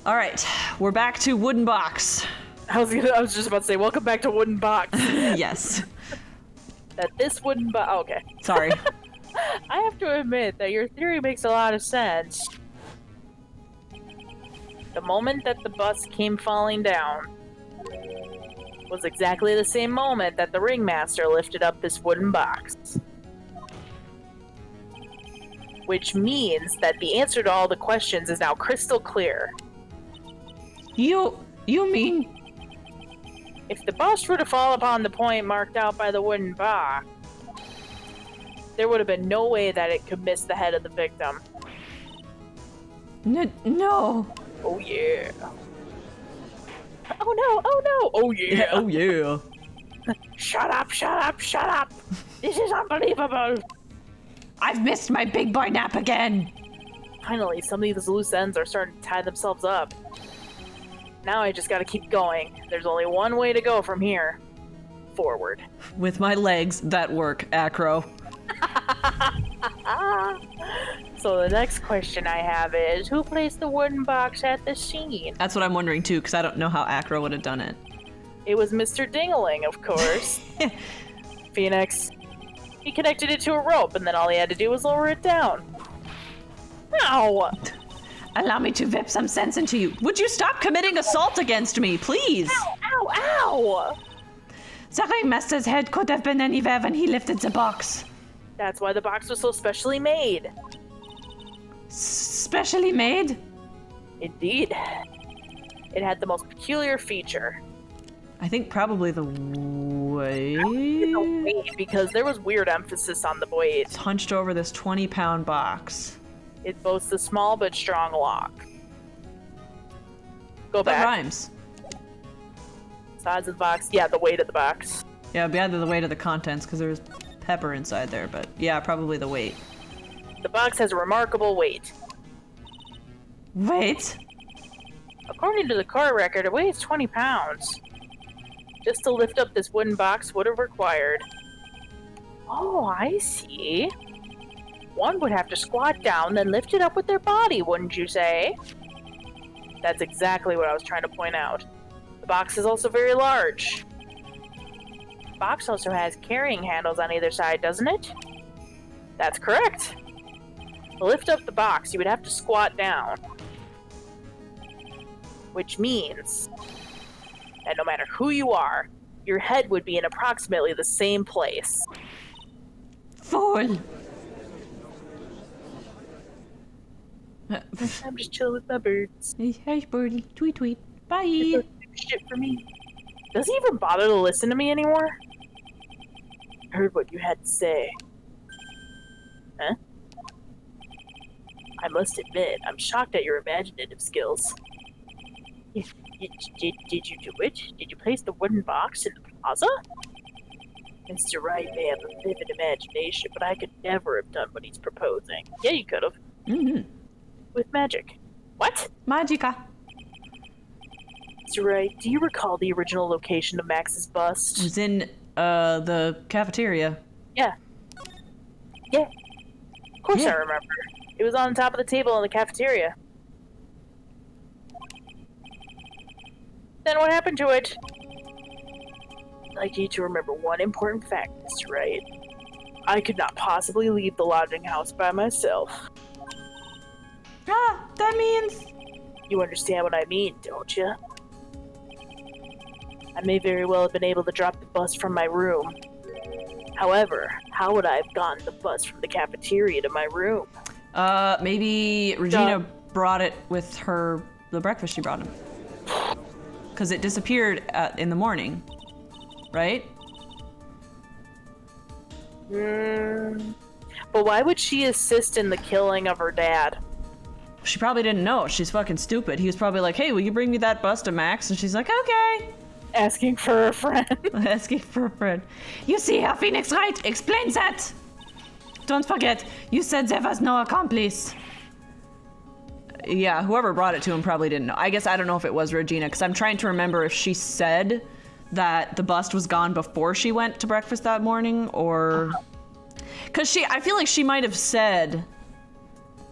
All right, we're back to wooden box. I was just about to say, welcome back to Wooden Box. Yes. That this wooden box. Oh, okay. Sorry. I have to admit that your theory makes a lot of sense. The moment that the bus came falling down was exactly the same moment that the ringmaster lifted up this wooden box. Which means that the answer to all the questions is now crystal clear. You mean? If the bust were to fall upon the point marked out by the wooden box, there would have been no way that it could miss the head of the victim. No. Oh yeah. Oh no, oh no, oh yeah. Oh yeah. Shut up, shut up, shut up. This is unbelievable. I've missed my big boy nap again. Finally, some of these loose ends are starting to tie themselves up. Now I just gotta keep going. There's only one way to go from here. Forward. With my legs that work, Acro. So the next question I have is, who placed the wooden box at the scene? That's what I'm wondering too, because I don't know how Acro would have done it. It was Mr. Dingaling, of course. Phoenix. He connected it to a rope, and then all he had to do was lower it down. Ow! Allow me to whip some sense into you. Would you stop committing assault against me, please? Ow, ow, ow! The ringmaster's head could have been anywhere when he lifted the box. That's why the box was so specially made. Specially made? Indeed. It had the most peculiar feature. I think probably the weight. The weight, because there was weird emphasis on the weight. It's hunched over this 20-pound box. It boasts a small but strong lock. Go That back. rhymes. Size of the box. Yeah, the weight of the box. Yeah, it'd be either the weight of the contents, because there's pepper inside there, but yeah, probably the weight. The box has a remarkable weight. Weight? According to the car record, it weighs 20 pounds. Just to lift up this wooden box would have required... Oh, I see. One would have to squat down, then lift it up with their body, wouldn't you say? That's exactly what I was trying to point out. The box is also very large. The box also has carrying handles on either side, doesn't it? That's correct. To lift up the box, you would have to squat down. Which means that no matter who you are, your head would be in approximately the same place. Fool. I'm just chilling with my birds. Hey, birdie. Tweet, tweet. Bye. It's no shit for me. Does he even bother to listen to me anymore? I heard what you had to say. Huh? I must admit, I'm shocked at your imaginative skills. Did you do it? Did you place the wooden box in the plaza? Mr. Wright may have a vivid imagination, but I could never have done what he's proposing. Yeah, you could have. Mm-hmm. With magic. What? Magica. Mr. Wright, do you recall the original location of Max's bust? It was in, the cafeteria. Yeah. Yeah. Of course Yeah. I remember. It was on top of the table in the cafeteria. Then what happened to it? I'd like you to remember one important fact, Mr. Wright. I could not possibly leave the lodging house by myself. Ah, that means... You understand what I mean, don't you? I may very well have been able to drop the bus from my room. However, how would I have gotten the bus from the cafeteria to my room? Maybe Regina brought it with her, the breakfast she brought him. Because it disappeared in the morning, right? But why would she assist in the killing of her dad? She probably didn't know. She's fucking stupid. He was probably like, hey, will you bring me that bus to Max? And she's like, okay. Asking for a friend. Asking for a friend. You see how Phoenix Wright explains that. Don't forget, you said there was no accomplice. Yeah, whoever brought it to him probably didn't know. I guess I don't know if it was Regina, because I'm trying to remember if she said that the bust was gone before she went to breakfast that morning, or... Because I feel like she might have said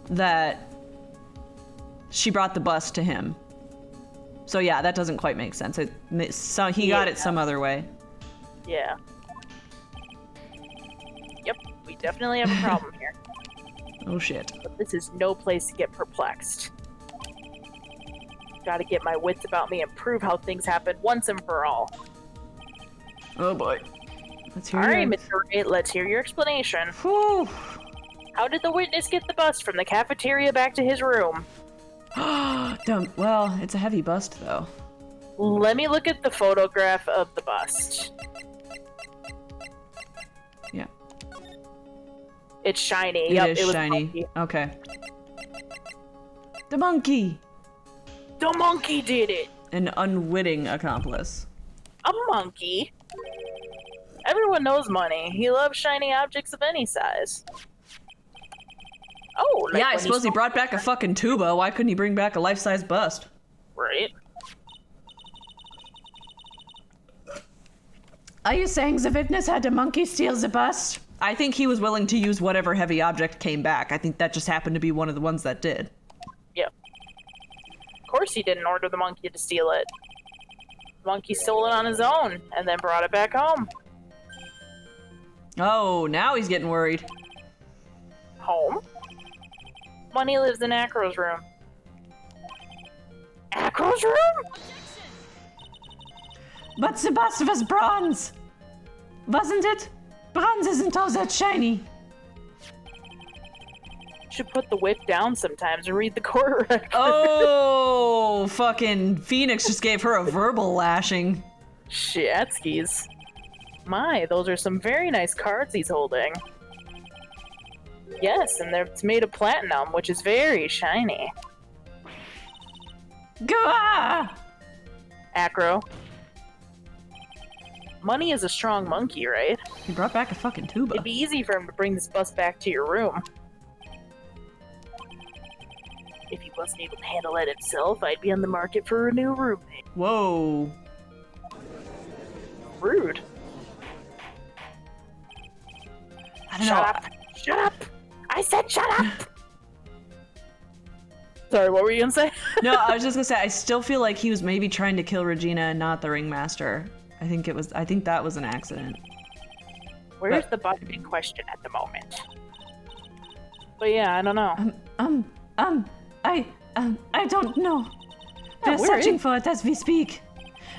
that she brought the bus to him. So yeah, that doesn't quite make sense. So he got it some other way. Yeah. Yep, we definitely have a problem here. Oh shit. But this is no place to get perplexed. Gotta get my wits about me and prove how things happen once and for all. Oh boy. Let's hear Alright, it. Mr. Wright, let's hear your explanation. Whew. How did the witness get the bust from the cafeteria back to his room? Dumb. Well, it's a heavy bust though. Let me look at the photograph of the bust. Yeah. It's shiny. It Yep, is it was shiny. monkey. Okay. The monkey! The monkey did it! An unwitting accomplice. A monkey? Everyone knows money. He loves shiny objects of any size. Oh, like Yeah, I when suppose he brought back a fucking tuba. Why couldn't he bring back a life-size bust? Right. Are you saying the witness had a monkey steal the bust? I think he was willing to use whatever heavy object came back. I think that just happened to be one of the ones that did. Yep. Of course he didn't order the monkey to steal it. The monkey stole it on his own and then brought it back home. Oh, now he's getting worried. Home? Money lives in Acro's room. Acro's room? But the bust was bronze. Wasn't it? Bronze isn't all that shiny. Should put the whip down sometimes and read the court record. Oh, fucking Phoenix just gave her a verbal lashing. Shatskis. My, those are some very nice cards he's holding. Yes, and it's made of platinum, which is very shiny. Gah! Acro. Money is a strong monkey, right? He brought back a fucking tuba. It'd be easy for him to bring this bus back to your room. If he wasn't able to handle it himself, I'd be on the market for a new roommate. Whoa. Rude. I don't Shut know. up! Shut up! I said shut up! Sorry, what were you gonna say? No, I was just gonna say, I still feel like he was maybe trying to kill Regina and not the ringmaster. I think that was an accident. Where's the bus in question at the moment? But yeah, I don't know. I don't know. They're where searching is- for it as we speak.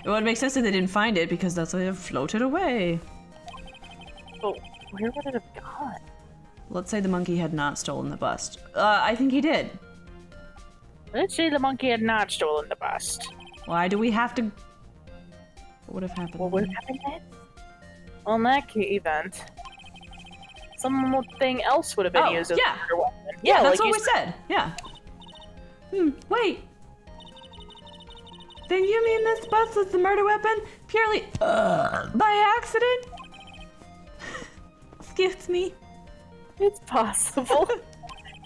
It would make sense that they didn't find it because that's why it floated away. But where would it have gone? Let's say the monkey had not stolen the bust. I think he did. Let's say the monkey had not stolen the bust. Why do we have to... What would have happened? What would have happened then? Well, in that event, something else would have been Oh, used as yeah. a murder weapon. Yeah, that's like what you we said. Yeah. Wait. Then you mean this bust was the murder weapon purely by accident? Excuse me. It's possible.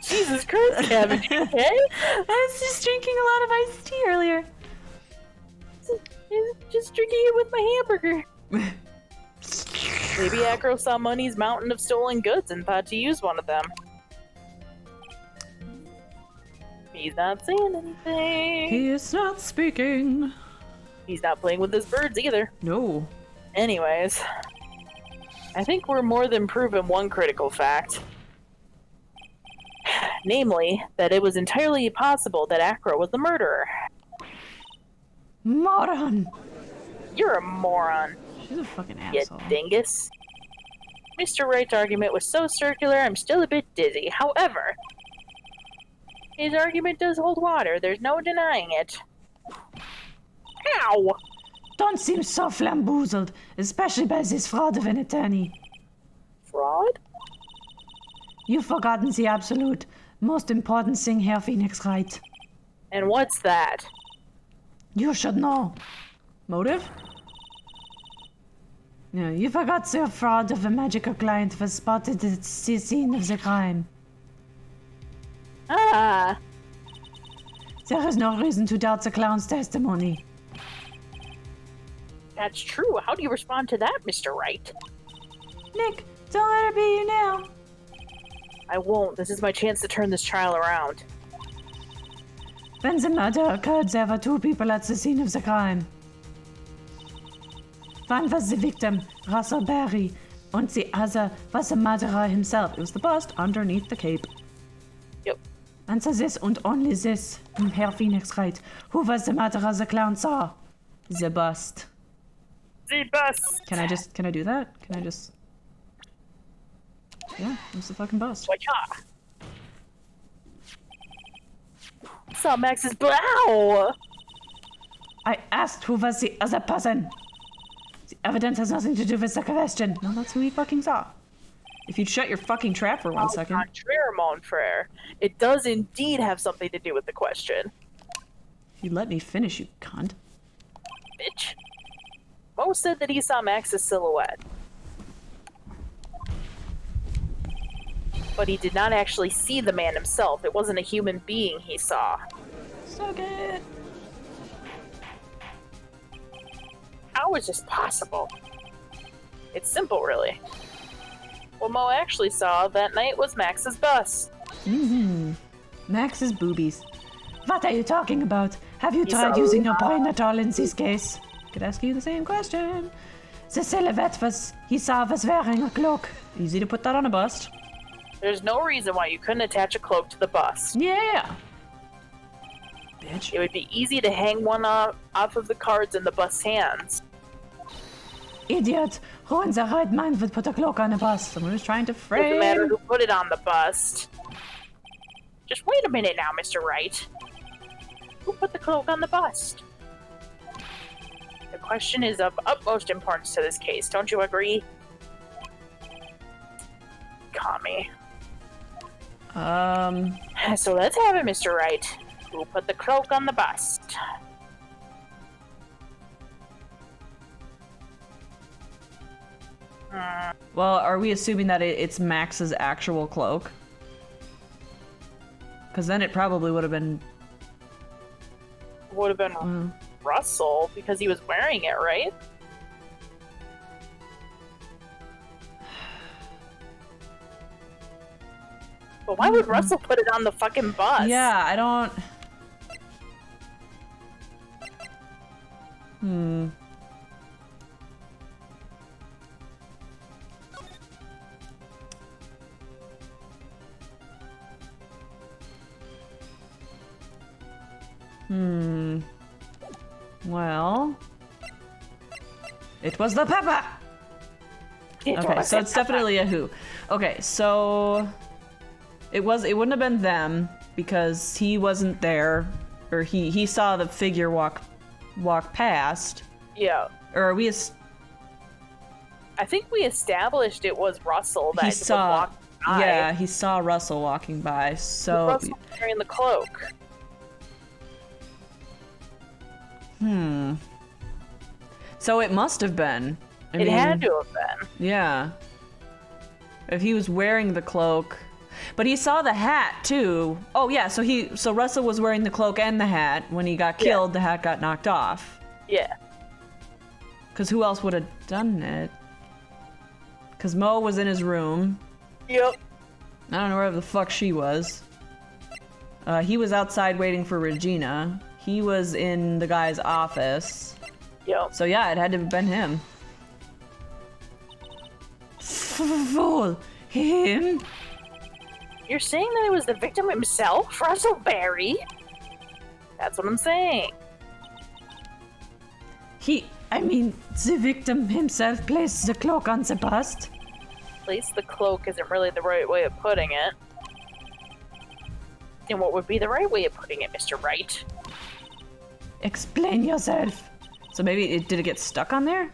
Jesus Christ, Kevin, you okay? I was just drinking a lot of iced tea earlier. Just drinking it with my hamburger. Maybe Acro saw Money's mountain of stolen goods and thought to use one of them. He's not saying anything. He is not speaking. He's not playing with his birds either. No. Anyways, I think we're more than proven one critical fact. Namely, that it was entirely possible that Acro was the murderer. Moron. You're a moron, She's a fucking you asshole. dingus. Mr. Wright's argument was so circular, I'm still a bit dizzy. However, his argument does hold water. There's no denying it. Ow! Don't seem so flamboozled, especially by this fraud of an attorney. Fraud? You've forgotten the absolute most important thing here, Phoenix Wright. And what's that? You should know. Motive? No, you forgot the fraud of a magical client was spotted at the scene of the crime. Ah, There is no reason to doubt the clown's testimony. that's true. How do you respond to that, Mr. Wright? Nick, don't let her be you now. I won't. This is my chance to turn this trial around. When the murder occurred, there were 2 people at the scene of the crime. One was the victim, Russell Barry, and the other was the murderer himself. It was the bust underneath the cape. Yep. Answer this and only this, Herr Phoenix Wright. Who was the murderer the clown saw? The bust. The bust. Can I do that? Can I just... Yeah, it was the fucking bust. Like, saw Max's blow. I asked who was the other person. The evidence has nothing to do with the question. No, that's who he fucking saw. If you'd shut your fucking trap for 1 second. Contraire, mon frere. It does indeed have something to do with the question. If you'd let me finish, you cunt. Bitch. Mo said that he saw Max's silhouette. But he did not actually see the man himself. It wasn't a human being he saw. Suck it. How is this possible? It's simple, really. What Mo actually saw that night was Max's bus. Max's boobies. What are you talking about? Have you He tried saw- using your brain at all in this case? Could ask you the same question. The silhouette he saw was wearing a cloak. Easy to put that on a bust. There's no reason why you couldn't attach a cloak to the bus. Yeah. Bitch. It would be easy to hang one off of the cards in the bus hands. Idiot! Who in the right mind would put a cloak on a bus? Someone who's trying to Doesn't matter frame. who put it on the bust. Just wait a minute now, Mr. Wright. Who put the cloak on the bust? The question is of utmost importance to this case, don't you agree? Kami. So let's have it, Mr. Wright. Who put the cloak on the bust? Well, are we assuming that it's Max's actual cloak? Because then it probably would have been... Would have been Russell, because he was wearing it, right? But why would Russell put it on the fucking bus? Yeah, I don't... Well... It was the pepper! Okay, so it's definitely a who. Okay, so... It wouldn't have been them, because he wasn't there, or he saw the figure walk past. Yeah. Or are we... I think we established it was Russell that He was saw... walking by. Yeah, he saw Russell walking by, so... Russell was wearing the cloak. So it must have been. It had to have been. Yeah. If he was wearing the cloak... But he saw the hat, too. Oh, yeah, so Russell was wearing the cloak and the hat. When he got killed, the hat got knocked off. Yeah. Because who else would have done it? Because Mo was in his room. Yep. I don't know where the fuck she was. He was outside waiting for Regina. He was in the guy's office. Yep. So yeah, it had to have been him. Fool! Him? You're saying that it was the victim himself, Russell Barry? That's what I'm saying. The victim himself placed the cloak on the bust. At least the cloak isn't really the right way of putting it. And what would be the right way of putting it, Mr. Wright? Explain yourself. So maybe did it get stuck on there?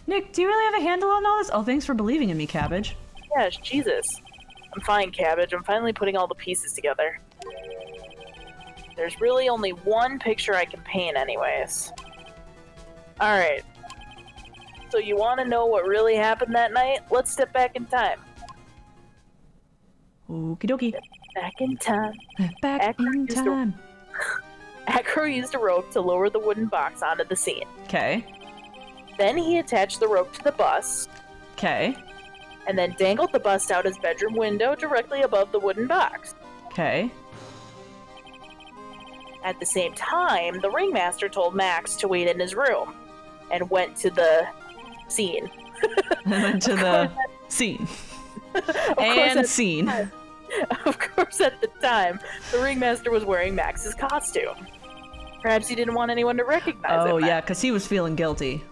Nick, do you really have a handle on all this? Oh, thanks for believing in me, Cabbage. Yes, Jesus. I'm fine, Cabbage. I'm finally putting all the pieces together. There's really only one picture I can paint anyways. Alright. So you want to know what really happened that night? Let's step back in time. Okie dokie. Back in time. Back in time. Acro used a rope to lower the wooden box onto the scene. Okay. Then he attached the rope to the bus, Okay. and then dangled the bus out his bedroom window directly above the wooden box. Okay. At the same time, the ringmaster told Max to wait in his room and went to the scene. And then to the scene. And scene. Of course, at the time, the ringmaster was wearing Max's costume. Perhaps he didn't want anyone to recognize him. Oh, yeah, because he was feeling guilty.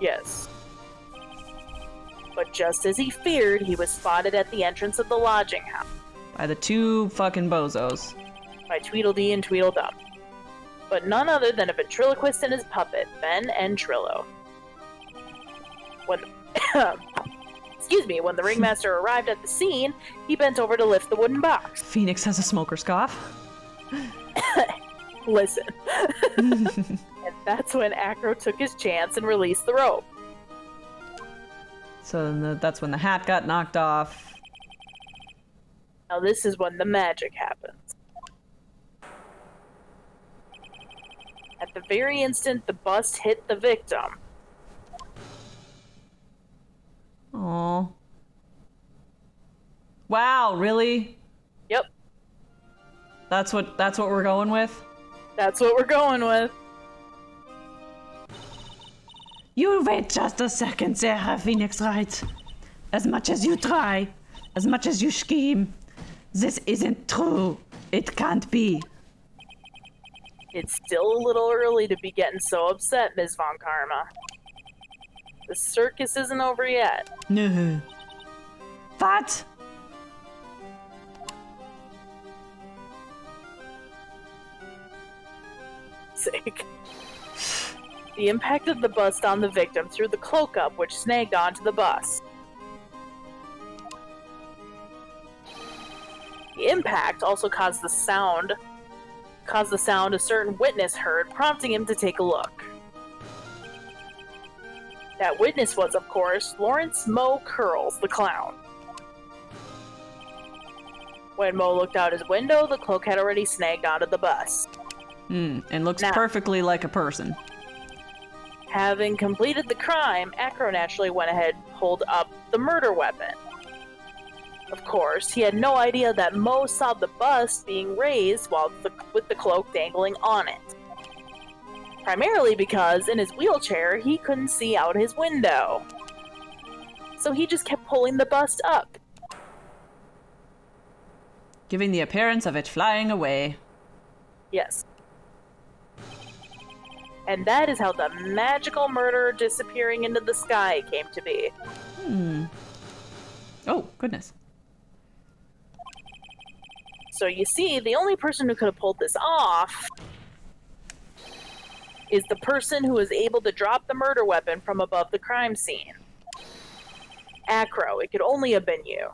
Yes. But just as he feared, he was spotted at the entrance of the lodging house. By the two fucking bozos. By Tweedledee and Tweedledum. But none other than a ventriloquist and his puppet, Ben and Trillo. When when the ringmaster arrived at the scene, he bent over to lift the wooden box. Phoenix has a smoker's cough. Listen. And that's when Acro took his chance and released the rope. So then that's when the hat got knocked off. Now this is when the magic happens. At the very instant the bust hit the victim. Oh. Wow, really? Yep. That's what we're going with? That's what we're going with. You wait just a second, Sarah Phoenix Wright. As much as you try, as much as you scheme, this isn't true. It can't be. It's still a little early to be getting so upset, Ms. Von Karma. The circus isn't over yet. No. What? Sake. The impact of the bust on the victim threw the cloak up, which snagged onto the bus. The impact also caused the sound a certain witness heard, prompting him to take a look. That witness was, of course, Lawrence Moe Curls, the clown. When Moe looked out his window, the cloak had already snagged onto the bus. And looks Now, perfectly like a person. having completed the crime, Acro naturally went ahead and pulled up the murder weapon. Of course, he had no idea that Moe saw the bust being raised with the cloak dangling on it. Primarily because, in his wheelchair, he couldn't see out his window. So he just kept pulling the bust up. Giving the appearance of it flying away. Yes. And that is how the magical murderer disappearing into the sky came to be. Oh, goodness. So you see, the only person who could have pulled this off is the person who was able to drop the murder weapon from above the crime scene. Acro, it could only have been you.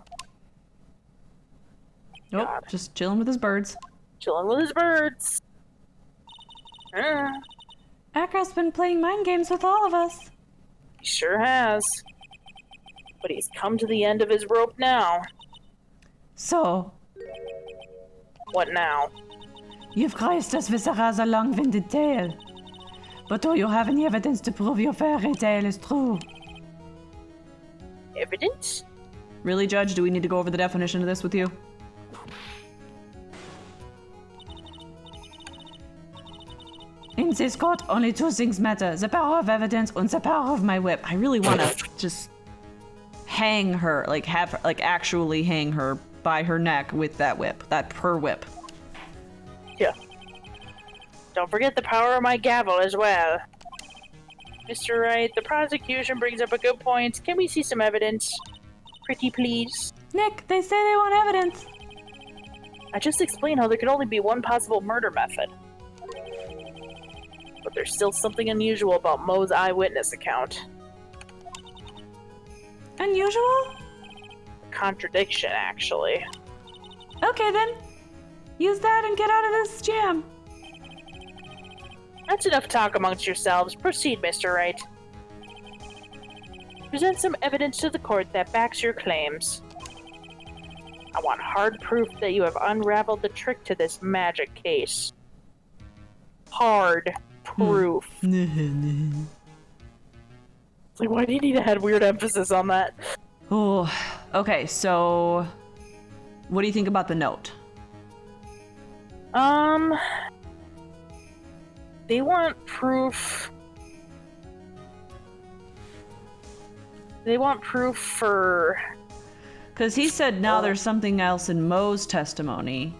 Nope, God. just chilling with his birds. Chilling with his birds. Acro's been playing mind games with all of us. He sure has. But he's come to the end of his rope now. So, What now? you've raised us with a rather long-winded tale. But do you have any evidence to prove your fairy tale is true? Evidence? Really, Judge? Do we need to go over the definition of this with you? In this court, only two things matter. The power of evidence and the power of my whip. I really want to just hang her, actually hang her by her neck with that whip, her whip. Yeah. Don't forget the power of my gavel as well. Mr. Wright, the prosecution brings up a good point. Can we see some evidence? Pretty please. Nick, they say they want evidence. I just explained how there could only be one possible murder method. But there's still something unusual about Moe's eyewitness account. Unusual? Contradiction, actually. Okay then. Use that and get out of this jam. That's enough talk amongst yourselves. Proceed, Mr. Wright. Present some evidence to the court that backs your claims. I want hard proof that you have unraveled the trick to this magic case. Hard proof. It's like, why do you need to add weird emphasis on that? Oh, okay, so what do you think about the note? They want proof. They want proof for... Because he said now there's something else in Mo's testimony.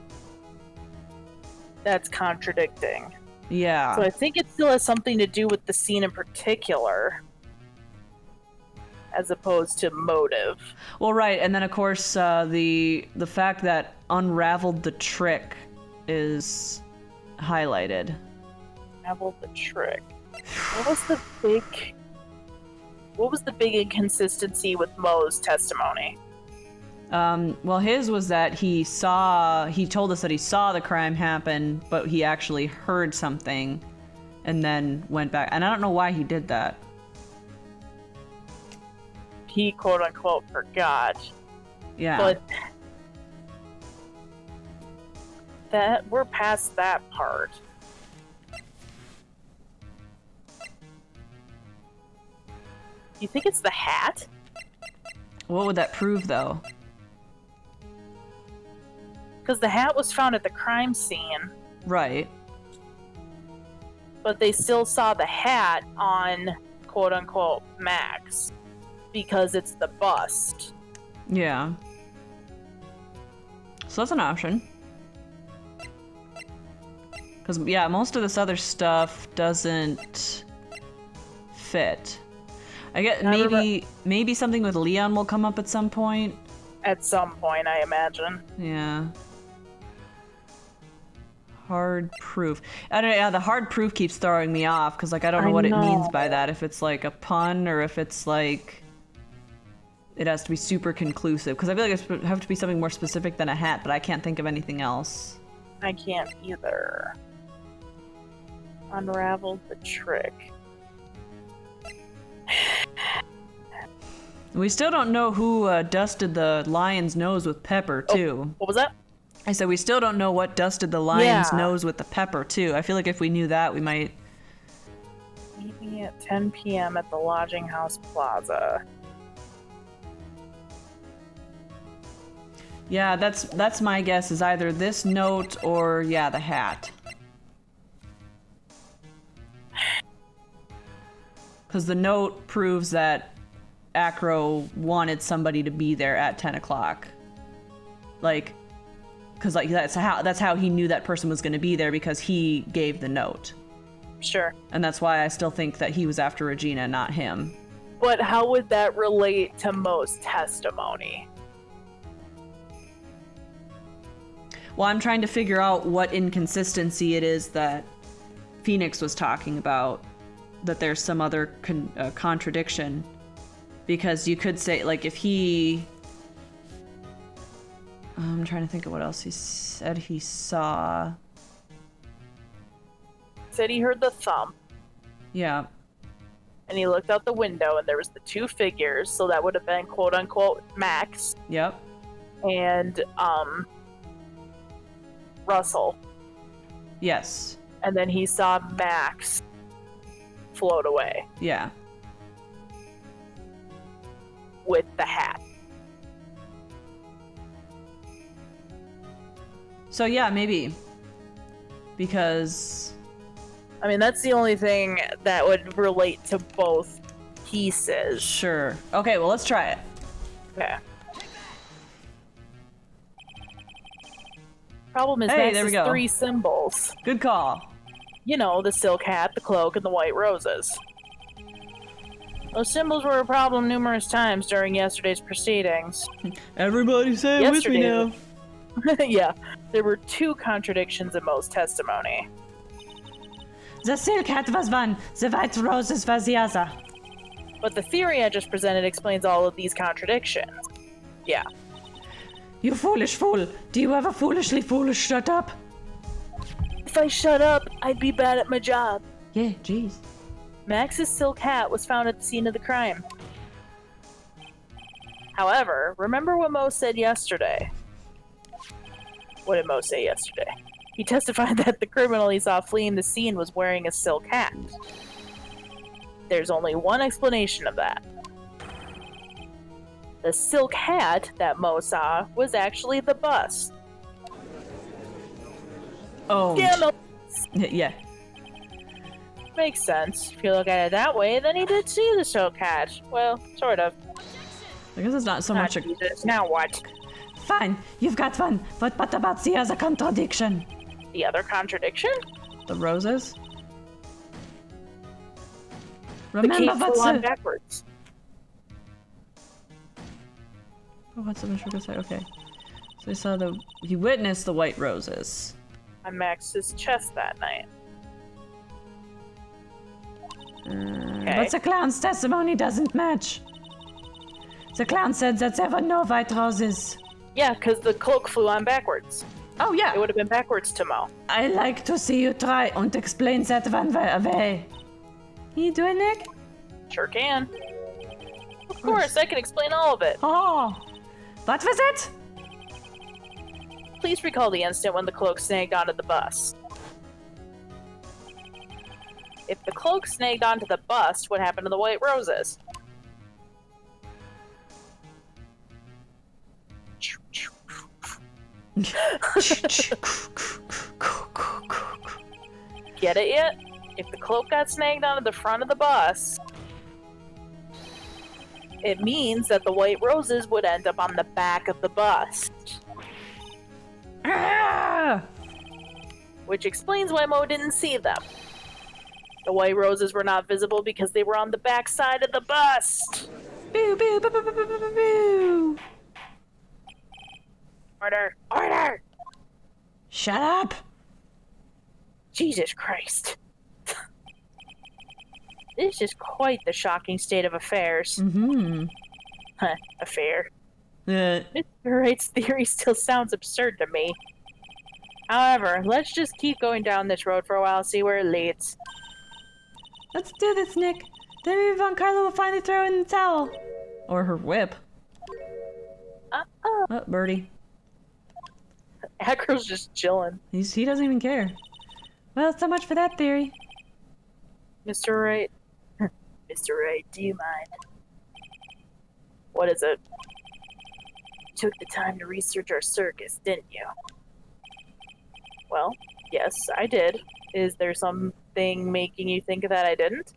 That's contradicting. Yeah. So I think it still has something to do with the scene in particular, as opposed to motive. Well, right, and then of course the fact that unraveled the trick is highlighted. Unraveled the trick. What was the big inconsistency with Mo's testimony? Well, his was that he told us that he saw the crime happen, but he actually heard something and then went back. And I don't know why he did that. He quote unquote forgot. Yeah. But that we're past that part. You think it's the hat? What would that prove, though? Because the hat was found at the crime scene, Right. but they still saw the hat on quote unquote Max because it's the bust. Yeah. So that's an option. Because, yeah, most of this other stuff doesn't fit. I get maybe something with Leon will come up at some point. At some point, I imagine. Yeah. Hard proof. I don't know, yeah, the hard proof keeps throwing me off because, like, I don't know what it means by that. If it's like a pun or if it's like it has to be super conclusive. Because I feel like it have to be something more specific than a hat, but I can't think of anything else. I can't either. Unraveled the trick. We still don't know who dusted the lion's nose with pepper, too. What was that? I said we still don't know what dusted the lion's nose with the pepper, too. I feel like if we knew that, we might... Meet me at 10 p.m. at the Lodging House Plaza. Yeah, that's my guess, is either this note or, yeah, the hat. Because the note proves that Acro wanted somebody to be there at 10 o'clock. Like, because like that's how he knew that person was going to be there, because he gave the note. Sure. And that's why I still think that he was after Regina, not him. But how would that relate to Mo's testimony? Well, I'm trying to figure out what inconsistency it is that Phoenix was talking about, that there's some other contradiction. Because you could say, like, if he... I'm trying to think of what else he said he saw. Said he heard the thump, Yeah. and he looked out the window, and there was the two figures, so that would have been quote-unquote Max Yep. and, Russell. Yes. And then he saw Max float away Yeah. with the hat. So yeah, maybe. Because... I mean, that's the only thing that would relate to both pieces. Sure. Okay, well, let's try it. Okay. Problem is, Hey, Max there we has go. 3 symbols. Good call. You know, the silk hat, the cloak, and the white roses. Those symbols were a problem numerous times during yesterday's proceedings. Everybody say it with me now. Yeah, there were 2 contradictions in Mo's testimony. The silk hat was one, the white roses was the other. But the theory I just presented explains all of these contradictions. Yeah. You foolish fool. Do you ever foolishly foolish shut up? If I shut up, I'd be bad at my job. Yeah, jeez. Max's silk hat was found at the scene of the crime. However, remember what Mo said yesterday. What did Mo say yesterday? He testified that the criminal he saw fleeing the scene was wearing a silk hat. There's only one explanation of that. The silk hat that Mo saw was actually the bust. Oh. Damn it! Yeah. Makes sense. If you look at it that way, then he did see the soul cat. Well, sort of. I guess it's not so much a... Jesus. Now what? Fine, you've got one. But what about the other contradiction? The other contradiction? The roses? The Remember cave what's flew on backwards. Oh, what's the Mr. say? Okay. So he saw he witnessed the white roses. On Max's chest that night. Okay. But the clown's testimony doesn't match. The clown said that there were no white roses. Yeah, because the cloak flew on backwards. Oh, yeah. It would have been backwards to Mo. I like to see you try and explain that one way. You doing, Nick? Sure can. Of course, I can explain all of it. Oh, what was it? Please recall the instant when the cloak snagged onto the bus. If the cloak snagged onto the bust, what happened to the white roses? Get it yet? If the cloak got snagged onto the front of the bus, it means that the white roses would end up on the back of the bus. Ah! Which explains why Mo didn't see them. The white roses were not visible because they were on the back side of the bust. Boo, boo, boo, boo, boo, boo, boo, boo. Order! Order! Shut up. Jesus Christ. This is quite the shocking state of affairs. Mm-hmm. Huh, affair. Uh, Mr. Wright's theory still sounds absurd to me. However, let's just keep going down this road for a while, see where it leads. Let's do this, Nick. Then maybe Von Carlo will finally throw in the towel. or her whip. Uh-oh. Oh, Birdie. Acro's just chilling. He doesn't even care. Well, so much for that theory. Mr. Wright. Mr. Wright, do you mind? What is it? You took the time to research our circus, didn't you? Well, yes, I did. Is there something making you think that I didn't?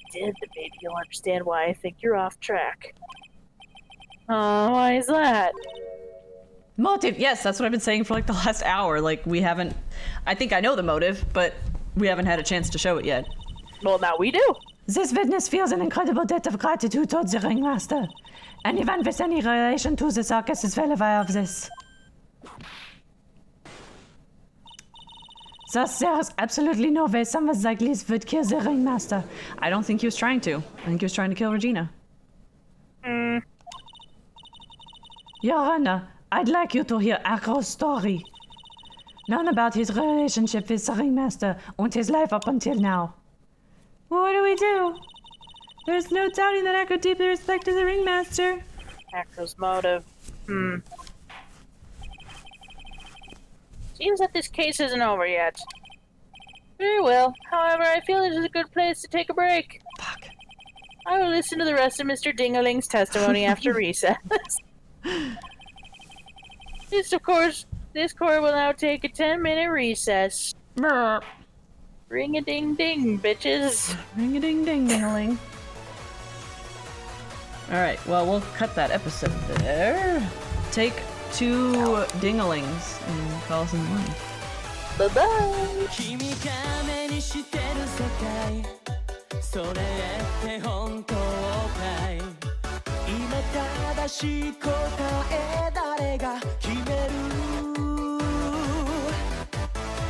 If you did, then maybe you'll understand why I think you're off track. Oh, why is that? Motive. Yes, that's what I've been saying for like the last hour. Like we haven't. I think I know the motive, but we haven't had a chance to show it yet. Well, now we do. This witness feels an incredible debt of gratitude towards the ringmaster. Anyone with any relation to the circus is well aware of this. Thus, there is absolutely no way someone like this would kill the ringmaster. I don't think he was trying to. I think he was trying to kill Regina. Your Honor, I'd like you to hear Acro's story. Learn about his relationship with the ringmaster and his life up until now. Well, what do we do? There's no doubting that Acro deeply respected the ringmaster. Acro's motive. Seems that this case isn't over yet. Very well. However, I feel this is a good place to take a break. Fuck. I will listen to the rest of Mr. Dingling's testimony after recess. This court will now take a 10-minute recess. Brr. Ring-a-ding-ding, bitches. Ring-a-ding-ding-ding-a-ling. Alright, well, we'll cut that episode there. Take 2 dingalings and call us in the morning. Bye-bye. 君が目にしてる世界それって本当かい今正しい答え誰が決める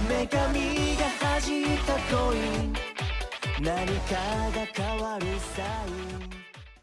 女神が弾いたコイン何かが変わるサイン